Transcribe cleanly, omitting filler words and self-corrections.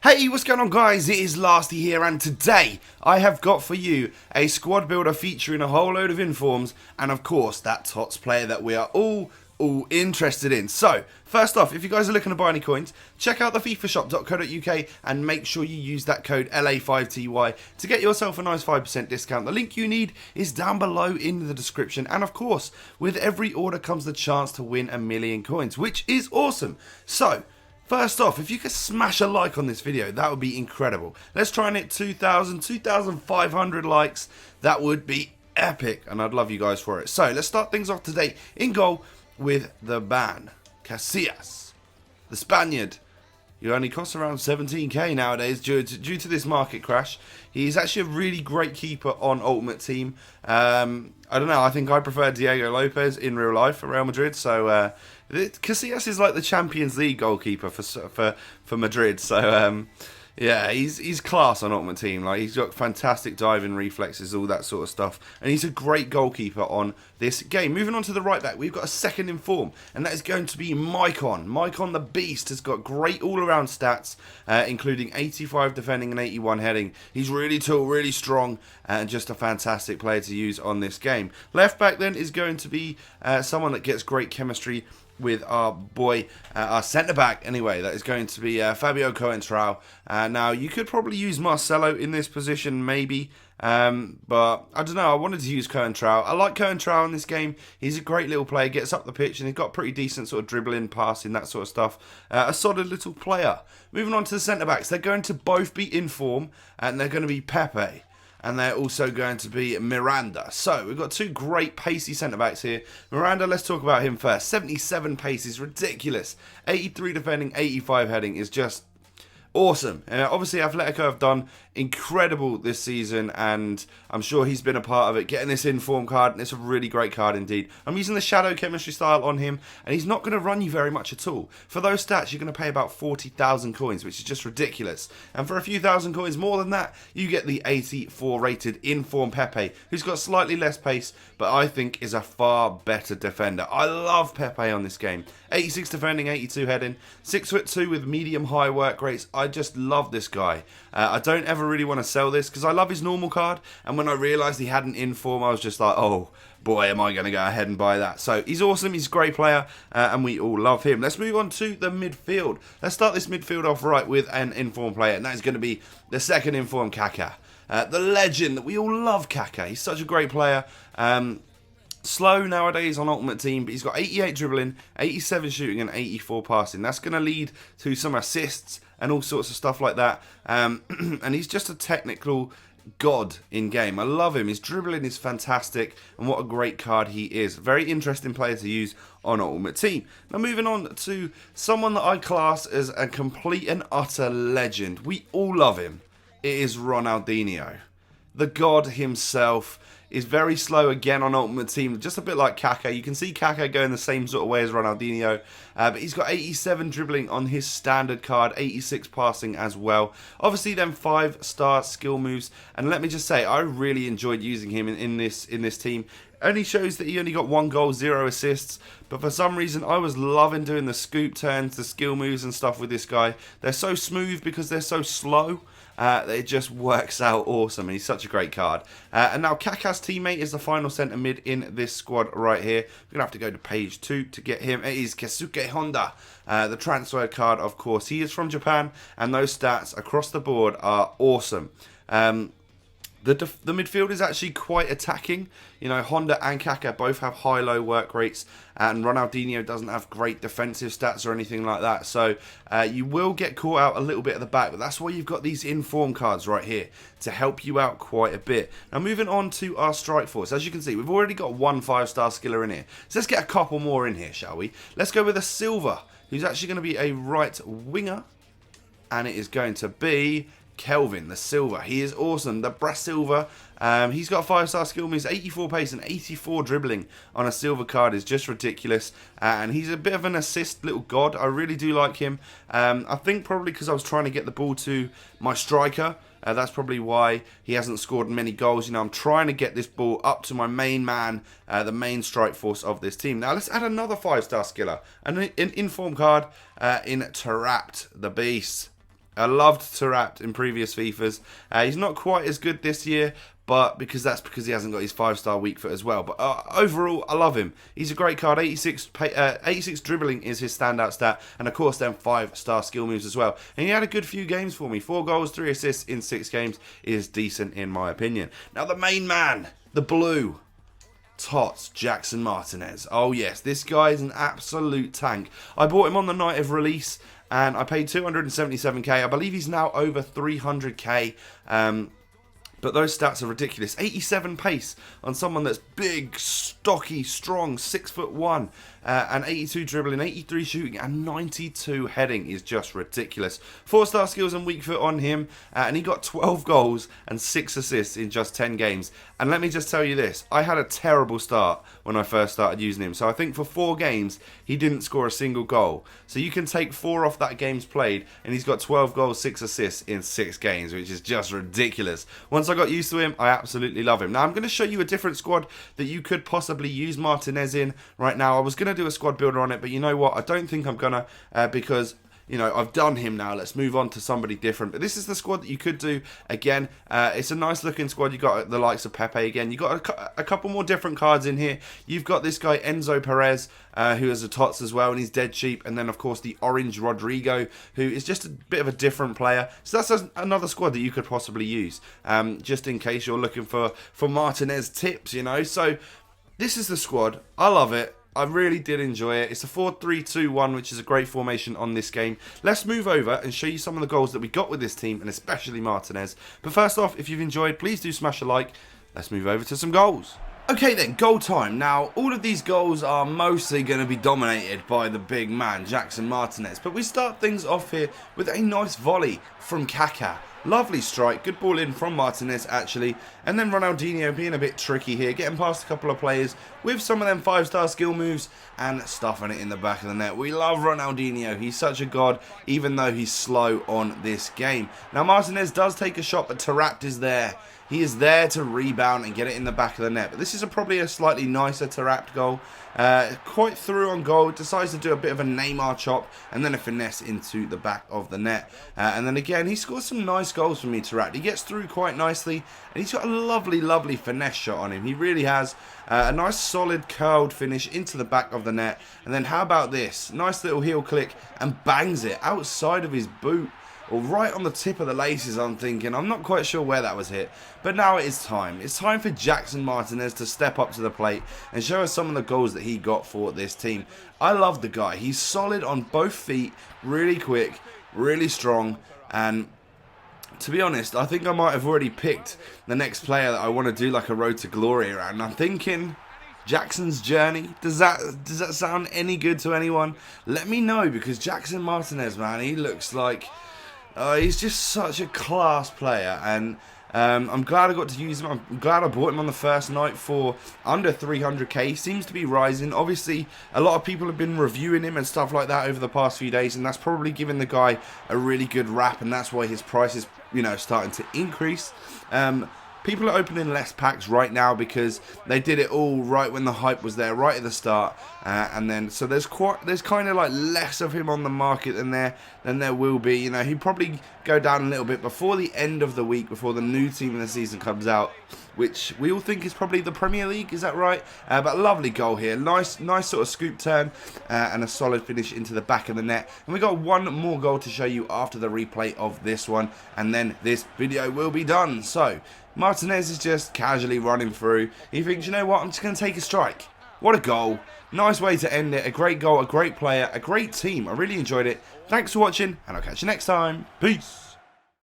Hey, what's going on guys? It is Lasty here, and today I have got for you a squad builder featuring a whole load of informs and of course that Tots player that we are all interested in. So, first off, if you guys are looking to buy any coins, check out the fifashop.co.uk and make sure you use that code LA5TY to get yourself a nice 5% discount. The link you need is down below in the description, and of course, with every order comes the chance to win 1,000,000 coins, which is awesome. So, first off, if you could smash a like on this video, that would be incredible. Let's try and hit 2,500 likes. That would be epic, and I'd love you guys for it. So, let's start things off today in goal with the ban. Casillas, the Spaniard. He only costs around 17k nowadays due to this market crash. He's actually a really great keeper on Ultimate Team. I don't know, I think I prefer Diego Lopez in real life for Real Madrid, so Casillas is like the Champions League goalkeeper for Madrid, so yeah, he's class on Ultimate Team. Like, he's got fantastic diving reflexes, all that sort of stuff, and he's a great goalkeeper on this game. Moving on to the right back, we've got a second in form, and that is going to be Maicon. Maicon the Beast has got great all-around stats, including 85 defending and 81 heading. He's really tall, really strong, and just a fantastic player to use on this game. Left back then is going to be someone that gets great chemistry with our boy, our centre-back anyway. That is going to be Fabio Coentrao. Now, you could probably use Marcelo in this position, maybe, but I don't know, I wanted to use Coentrao. I like Coentrao in this game. He's a great little player, gets up the pitch, and he's got pretty decent sort of dribbling, passing, that sort of stuff. A solid little player. Moving on to the centre-backs, they're going to both be in form, and they're going to be Pepe. And they're also going to be Miranda. So, we've got two great pacey centre-backs here. Miranda, let's talk about him first. 77 pace is ridiculous. 83 defending, 85 heading is just awesome. Obviously, Atletico have done incredible this season, and I'm sure he's been a part of it. Getting this inform card, and it's a really great card indeed. I'm using the shadow chemistry style on him, and he's not going to run you very much at all. For those stats, you're going to pay about 40,000 coins, which is just ridiculous. And for a few thousand coins more than that, you get the 84 rated inform Pepe, who's got slightly less pace, but I think is a far better defender. I love Pepe on this game. 86 defending, 82 heading, 6'2" with medium-high work rates. I just love this guy. I don't ever really want to sell this because I love his normal card, and when I realised he had an inform, I was just like, oh boy, am I going to go ahead and buy that. So he's awesome, he's a great player, and we all love him. Let's move on to the midfield. Let's start this midfield off right with an inform player, and that is going to be the second inform, Kaká. The legend that we all love, Kaká. He's such a great player. Slow nowadays on Ultimate Team, but he's got 88 dribbling, 87 shooting, and 84 passing. That's going to lead to some assists and all sorts of stuff like that. And he's just a technical god in game. I love him. His dribbling is fantastic, and what a great card he is. Very interesting player to use on Ultimate Team. Now, moving on to someone that I class as a complete and utter legend. We all love him. It is Ronaldinho. The god himself. Is very slow again on Ultimate Team, just a bit like Kaká. You can see Kaká going the same sort of way as Ronaldinho, but he's got 87 dribbling on his standard card, 86 passing as well. Obviously, then 5-star skill moves, and let me just say, I really enjoyed using him in this team. Only shows that he only got 1 goal, 0 assists, but for some reason I was loving doing the scoop turns, the skill moves and stuff with this guy. They're so smooth because they're so slow. It just works out awesome, and he's such a great card. And now Kaká's teammate is the final centre mid in this squad right here. We're going to have to go to page 2 to get him. It is Keisuke Honda, the transfer card, of course. He is from Japan, and those stats across the board are awesome. The midfield is actually quite attacking. You know, Honda and Kaká both have high-low work rates, and Ronaldinho doesn't have great defensive stats or anything like that. So you will get caught out a little bit at the back, but that's why you've got these inform cards right here to help you out quite a bit. Now, moving on to our strike force. As you can see, we've already got 1 5-star skiller in here. So let's get a couple more in here, shall we? Let's go with a Silva, who's actually going to be a right winger, and it is going to be Kelvin, the Silva. He is awesome. The Brasilva, he's got 5-star skill moves, 84 pace and 84 dribbling on a silver card is just ridiculous. And he's a bit of an assist little god. I really do like him. I think probably because I was trying to get the ball to my striker. That's probably why he hasn't scored many goals. You know, I'm trying to get this ball up to my main man, the main strike force of this team. Now, let's add another 5-star skiller. An inform card in Trapped, the Beast. I loved Taarabt in previous FIFAs. He's not quite as good this year, but because he hasn't got his 5-star weak foot as well. But overall, I love him. He's a great card. 86 dribbling is his standout stat, and of course, then 5-star skill moves as well. And he had a good few games for me. 4 goals, 3 assists in 6 games is decent in my opinion. Now, the main man, the blue. Tots, Jackson Martinez. Oh yes, this guy is an absolute tank. I bought him on the night of release and I paid 277k. I believe he's now over 300k. But those stats are ridiculous. 87 pace on someone that's big, stocky, strong, 6'1", and 82 dribbling, 83 shooting, and 92 heading is just ridiculous. 4-star skills and weak foot on him, and he got 12 goals and 6 assists in just 10 games. And let me just tell you this, I had a terrible start when I first started using him. So I think for 4 games, he didn't score a single goal. So you can take 4 off that game's played, and he's got 12 goals, 6 assists in 6 games, which is just ridiculous. Once I got used to him, I absolutely love him. Now I'm going to show you a different squad that you could possibly use Martinez in right now. I was going to do a squad builder on it, but you know what? I don't think I'm going to because you know, I've done him now. Let's move on to somebody different. But this is the squad that you could do again. It's a nice looking squad. You've got the likes of Pepe again. You've got a couple more different cards in here. You've got this guy, Enzo Perez, who has a Tots as well, and he's dead cheap. And then, of course, the orange Rodrigo, who is just a bit of a different player. So that's another squad that you could possibly use, just in case you're looking for Martinez tips, you know. So this is the squad. I love it. I really did enjoy it. It's a 4-3-2-1, which is a great formation on this game. Let's move over and show you some of the goals that we got with this team, and especially Martinez. But first off, if you've enjoyed, please do smash a like. Let's move over to some goals. Okay then, goal time. Now, all of these goals are mostly going to be dominated by the big man, Jackson Martinez. But we start things off here with a nice volley from Kaká. Lovely strike, good ball in from Martinez actually, and then Ronaldinho being a bit tricky here, getting past a couple of players with some of them 5-star skill moves and stuffing it in the back of the net. We love Ronaldinho, he's such a god, even though he's slow on this game. Now Martinez does take a shot, but Taarabt is there. He is there to rebound and get it in the back of the net. But this is probably a slightly nicer Taarabt goal. Quite through on goal, decides to do a bit of a Neymar chop and then a finesse into the back of the net. And then again, he scores some nice goals for me, Taarabt. He gets through quite nicely and he's got a lovely, lovely finesse shot on him. He really has a nice solid curled finish into the back of the net. And then how about this? Nice little heel click and bangs it outside of his boot. Or right on the tip of the laces, I'm thinking. I'm not quite sure where that was hit. But now it is time. It's time for Jackson Martinez to step up to the plate and show us some of the goals that he got for this team. I love the guy. He's solid on both feet, really quick, really strong, and to be honest, I think I might have already picked the next player that I want to do like a road to glory around. I'm thinking Jackson's journey. Does that sound any good to anyone? Let me know, because Jackson Martinez, man, he looks like he's just such a class player, and I'm glad I got to use him. I'm glad I bought him on the first night for under 300k. He seems to be rising. Obviously, a lot of people have been reviewing him and stuff like that over the past few days, and that's probably given the guy a really good rap, and that's why his price is, you know, starting to increase. People are opening less packs right now because they did it all right when the hype was there, right at the start, and then so there's kind of like less of him on the market than there will be. You know, he'd probably go down a little bit before the end of the week, before the new team of the season comes out, which we all think is probably the Premier League. Is that right? But lovely goal here, nice sort of scoop turn and a solid finish into the back of the net. And we got one more goal to show you after the replay of this one, and then this video will be done. So Martinez is just casually running through. He thinks, you know what, I'm just going to take a strike. What a goal. Nice way to end it. A great goal, a great player, a great team. I really enjoyed it. Thanks for watching, and I'll catch you next time. Peace.